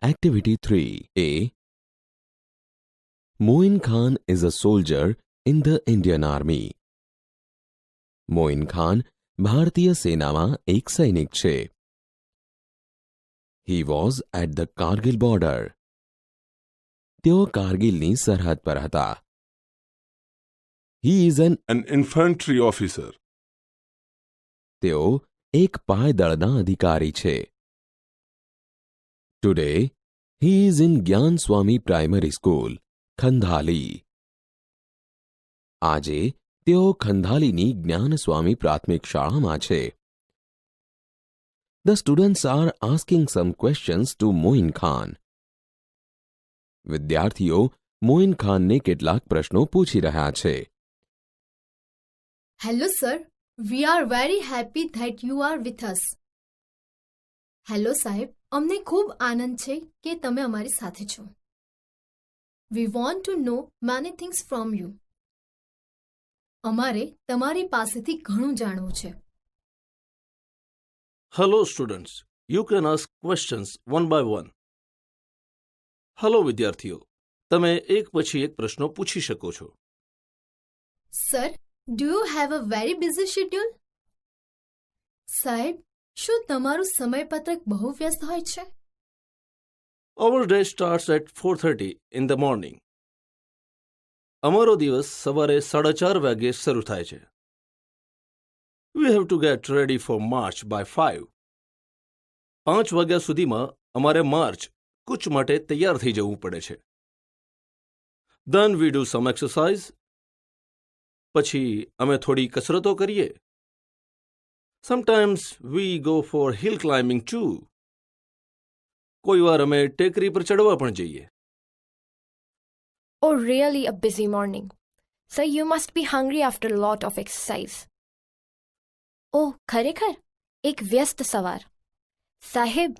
Activity 3A. Moin Khan is a soldier in the Indian Army. Moin Khan ભારતીય સેનામાં એક સૈનિક છે. He was at the Kargil border. તેઓ કારગિલની સરહદ પર હતા. He is an infantry officer. તેઓ એક પાયદળના અધિકારી છે. Today, he is in જ્ઞાન સ્વામી પ્રાઇમરી સ્કૂલ, ખંધાલી. આજે તેઓ ખંધાલીની જ્ઞાનસ્વામી પ્રાથમિક શાળામાં છે. The students are asking some questions to Moin Khan. વિદ્યાર્થીઓ મોઇન ખાનને કેટલાક પ્રશ્નો પૂછી રહ્યા છે. Hello sir, we are very happy that you are with us. Hello સાહેબ, અમને ખૂબ આનંદ છે કે તમે અમારી સાથે છો. We want to know many things from you. અમારે તમારી પાસેથી ઘણું જાણવું છે. Hello students, you can ask questions one by one. Hello વિદ્યાર્થીઓ, તમે એક પછી એક પ્રશ્નો પૂછી શકો છો. Sir, do you have a very busy schedule? સાહેબ, શું તમારું સમયપત્રક બહુ વ્યસ્ત હોય છે? Our day starts at 4:30 in the morning. અમારો દિવસ સવારે 4:30 વાગે શરૂ થાય છે. We have to get ready for march by 5. 5 વાગ્યા સુધીમાં અમારે માર્ચ કૂચ માટે તૈયાર થઈ જવું પડે છે. Then we do some exercise. પછી અમે થોડી કસરતો કરીએ. Sometimes we go for hill climbing too. કોઈ વાર અમે ટેકરી પર ચડવા પણ જઈએ. Oh, really a busy morning. So you must be hungry after a lot of exercise. Oh, ખરેખર એક વ્યસ્ત સવાર. સાહેબ,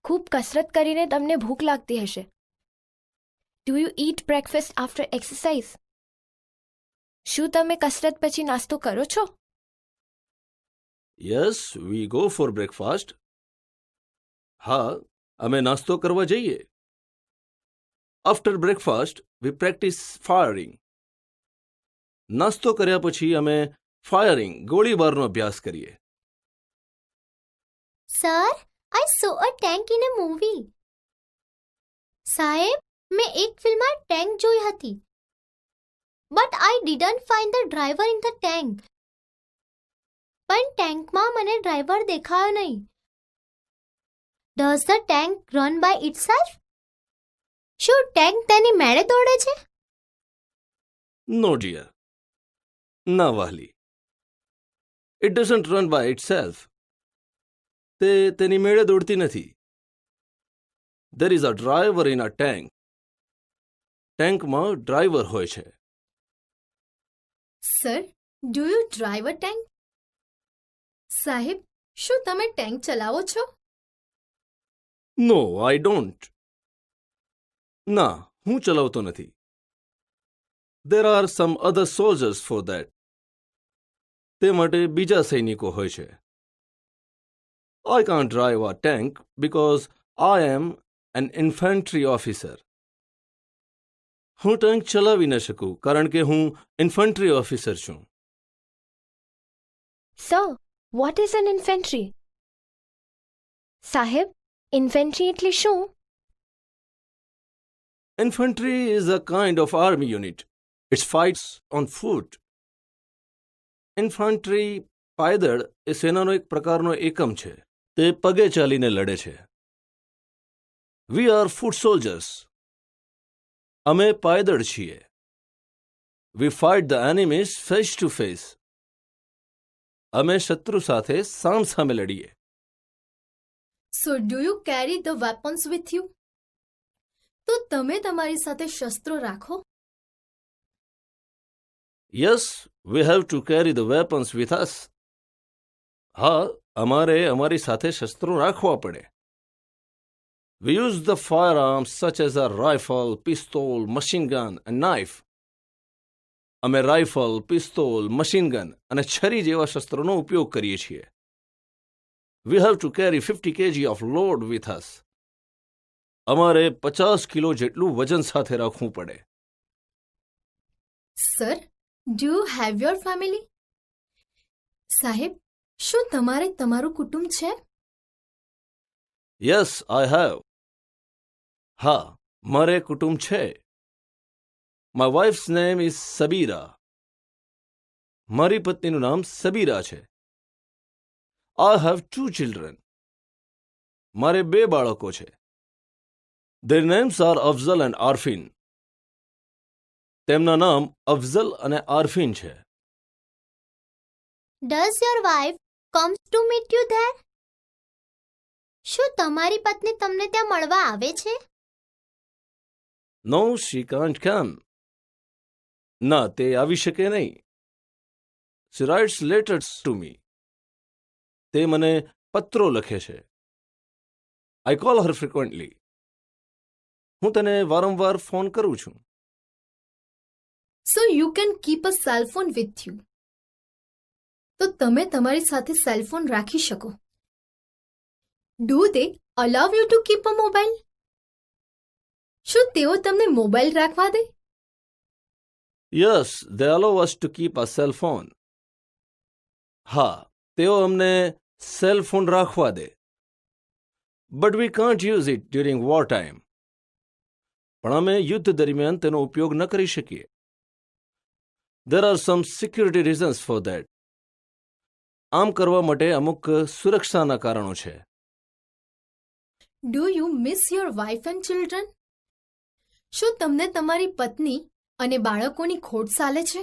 ખૂબ કસરત કરીને તમને ભૂખ લાગતી હશે. Do you eat breakfast after exercise? શું તમે કસરત પછી નાસ્તો કરો છો? Yes, we go for breakfast. હા, અમે નાસ્તો કરવા જઈએ. After breakfast, we practice firing. નાસ્તો કર્યા પછી અમે ફાયરિંગ ગોળીબારનો અભ્યાસ કરીએ. Sir, I saw a tank in a movie. સાહેબ, મેં એક ફિલ્મમાં ટેન્ક જોઈ હતી. But I didn't find the driver in the tank. પણ ટેન્કમાં મને ડ્રાઈવર દેખાયો નહીં. Does the tank run by itself? શું ટેન્ક તેની મેળે દોડે છે? No, dear. ના વહાલી. It doesn't run by itself. તે તેની મેળે દોડતી નથી. There is a driver in a tank. ટેન્કમાં ડ્રાઈવર હોય છે. Sir, do you drive a tank? સાહેબ, શું તમે ટેન્ક ચલાવો છો? No, I don't. ના, હું ચલાવતો નથી. There are some other soldiers for that. તે માટે બીજા સૈનિકો હોય છે. I can't drive a tank because I am an infantry officer. હું ટેન્ક ચલાવી ન શકું કારણ કે હું ઇન્ફન્ટ્રી ઓફિસર છું. So, what is an infantry? સાહેબ, ઇન્ફેન્ટ્રી એટલે શું? Infantry is a kind of army unit. It fights on foot. Infantry પાયદળ એ સેનાનો એક પ્રકારનો એકમ છે. તે પગે ચાલીને લડે છે. We are foot soldiers. અમે પાયદળ છીએ. We fight the enemies face to face. અમે શત્રુ સાથે સામસામે લડીએ. So do you carry the weapons with you? તો તમે તમારી સાથે શસ્ત્રો રાખો? Yes, we have to carry the weapons with us. હા, અમારે અમારી સાથે શસ્ત્રો રાખવા પડે. We use the firearms such as a rifle, pistol, machine gun and knife. અમે રાઇફલ, પિસ્તોલ, મશીન ગન અને છરી જેવા શસ્ત્રોનો ઉપયોગ કરીએ છીએ. We have to carry 50 kg of load with us. અમારે 50 કિલો જેટલું વજન સાથે રાખવું પડે. Sir do you have your family? સાહેબ, શું તમારે તમારું કુટુંબ છે? Yes I have. હા, મારે કુટુંબ છે. My wife's name is Sabira. મારી પત્નીનું નામ સબીરા છે. I have 2 children. મારે 2 બાળકો છે. Their names are Afzal and Arfin. તેમના નામ અફઝલ અને આરફીન છે. Does your wife comes to meet you there? શું તમારી પત્ની તમને ત્યાં મળવા આવે છે? નો શી કાન્ટ કમ. ના, તે આવી શકે નહીં. She writes letters to me. તે મને પત્રો લખે છે. I call her frequently. હું તેને વારંવાર ફોન કરું છું. So you can keep a cell phone with you. તો તમે તમારી સાથે સેલ ફોન રાખી શકો. Do they allow you to keep a mobile? શું તેઓ તમને મોબાઈલ રાખવા દે? Yes, they allow us to keep a cell phone. હા, તેઓ અમને સેલ ફોન રાખવા દે. But we can't use it during war time. પણ અમે યુદ્ધ દરમિયાન તેનો ઉપયોગ ન કરી શકીએ. There are some security reasons for that. આમ કરવા માટે અમુક સુરક્ષાના કારણો છે. Do you miss your wife and children? શું તમને તમારી પત્ની અને બાળકોની ખોટ સાલે છે?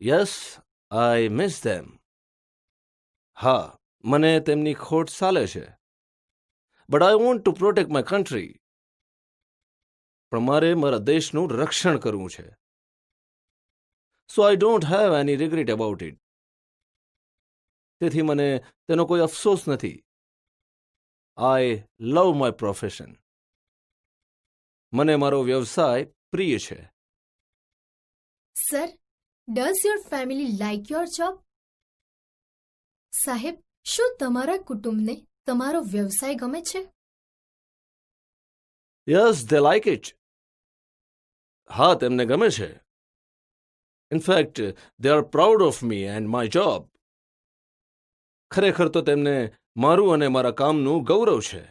Yes, I miss them. હા, મને તેમની ખોટ સાલે છે. But I want to protect my country. પણ મારે મારા દેશનું રક્ષણ કરવું છે. So I don't have any regret about it. તેથી મને તેનો કોઈ અફસોસ નથી. I love my profession. મને મારો વ્યવસાય પ્રિય છે. Sir, does your family like your job? સાહેબ, શું તમારા કુટુંબને તમારો વ્યવસાય ગમે છે? Yes, they like it. હા, તેમને ગમે છે. In fact they are proud of me and my job. ખરેખર તો તેમને મારું અને મારા કામનું ગૌરવ છે.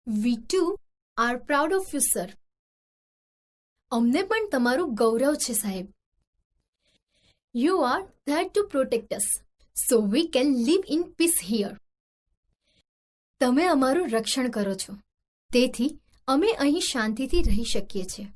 વી too are proud of you sir. અમને પણ તમારું ગૌરવ છે સાહેબ. You are there to protect us so we can live in peace here. તમે અમારું રક્ષણ કરો છો, તેથી અમે અહીં શાંતિથી રહી શકીએ છીએ.